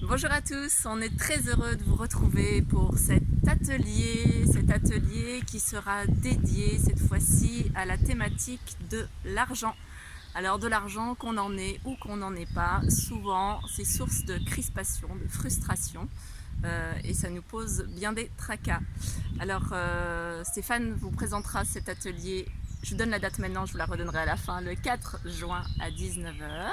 Bonjour à tous, on est très heureux de vous retrouver pour cet atelier qui sera dédié cette fois-ci à la thématique de l'argent. Alors de l'argent, qu'on en ait ou qu'on n'en ait pas, souvent c'est source de crispation, de frustration et ça nous pose bien des tracas. Alors Stéphane vous présentera cet atelier, je vous donne la date maintenant, je vous la redonnerai à la fin, le 4 juin à 19 h.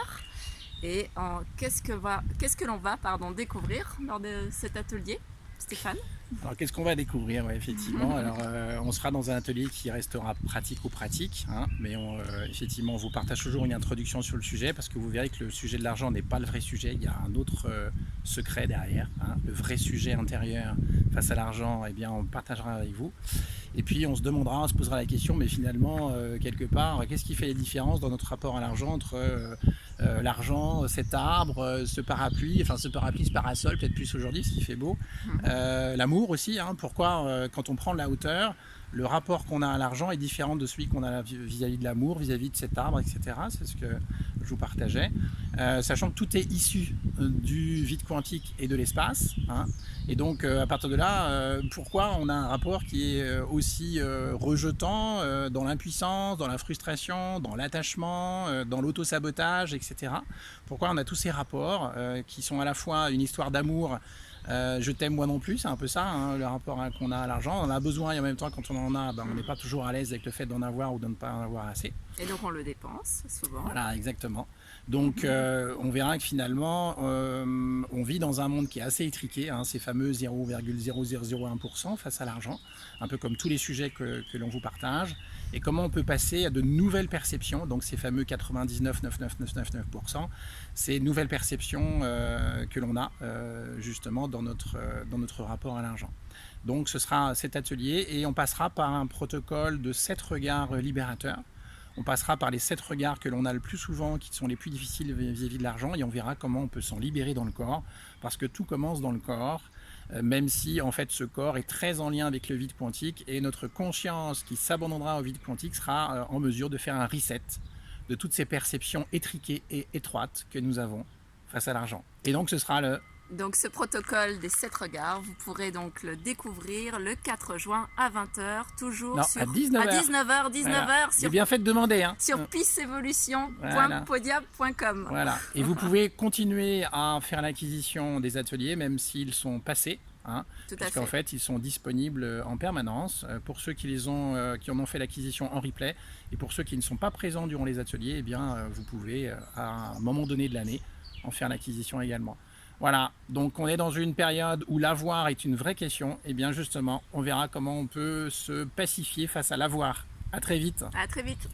Et qu'est-ce que l'on va découvrir lors de cet atelier, Stéphane? Alors, qu'est-ce qu'on va découvrir? Ouais, effectivement, alors on sera dans un atelier qui restera pratico-pratique, hein, mais effectivement, on vous partage toujours une introduction sur le sujet parce que vous verrez que le sujet de l'argent n'est pas le vrai sujet. Il y a un autre secret derrière, hein. Le vrai sujet intérieur face à l'argent, eh bien, on partagera avec vous. Et puis on se demandera, on se posera la question, mais finalement, quelque part, qu'est-ce qui fait les différences dans notre rapport à l'argent entre l'argent, cet arbre, ce parapluie, ce parasol, peut-être plus aujourd'hui, parce qu'il fait beau. L'amour aussi, hein, pourquoi quand on prend de la hauteur, le rapport qu'on a à l'argent est différent de celui qu'on a vis-à-vis de l'amour, vis-à-vis de cet arbre, etc. C'est ce que je vous partageais. Sachant que tout est issu du vide quantique et de l'espace, hein. Et donc à partir de là, pourquoi on a un rapport qui est aussi rejetant dans l'impuissance, dans la frustration, dans l'attachement, dans l'auto-sabotage, etc. Pourquoi on a tous ces rapports qui sont à la fois une histoire d'amour, je t'aime moi non plus, c'est un peu ça, hein, le rapport qu'on a à l'argent. On en a besoin et en même temps quand on en a, on n'est pas toujours à l'aise avec le fait d'en avoir ou de ne pas en avoir assez. Et donc on le dépense souvent. Voilà, exactement. Donc on verra que finalement on vit dans un monde qui est assez étriqué, hein, ces fameux 0,0001% face à l'argent, un peu comme tous les sujets que l'on vous partage, et comment on peut passer à de nouvelles perceptions, donc ces fameux 99,99999%, ces nouvelles perceptions que l'on a justement dans notre rapport à l'argent. Donc ce sera cet atelier et on passera par un protocole de 7 regards libérateurs. On passera par les 7 regards que l'on a le plus souvent, qui sont les plus difficiles vis-à-vis de l'argent, et on verra comment on peut s'en libérer dans le corps, parce que tout commence dans le corps, même si en fait ce corps est très en lien avec le vide quantique, et notre conscience qui s'abandonnera au vide quantique sera en mesure de faire un reset de toutes ces perceptions étriquées et étroites que nous avons face à l'argent. Et donc ce sera Donc ce protocole des 7 regards, vous pourrez donc le découvrir le 4 juin à 20 h, toujours non, sur, à 19 h. À 19 h, Voilà. J'ai bien fait de demander. Hein. Sur pissevolution.podia.com. Voilà. Et vous pouvez continuer à faire l'acquisition des ateliers, même s'ils sont passés. Hein, parce qu'en fait, ils sont disponibles en permanence pour ceux qui en ont fait l'acquisition en replay, et pour ceux qui ne sont pas présents durant les ateliers, eh bien, vous pouvez à un moment donné de l'année en faire l'acquisition également. Voilà, donc on est dans une période où l'avoir est une vraie question. Et bien justement, on verra comment on peut se pacifier face à l'avoir. À très vite. À très vite.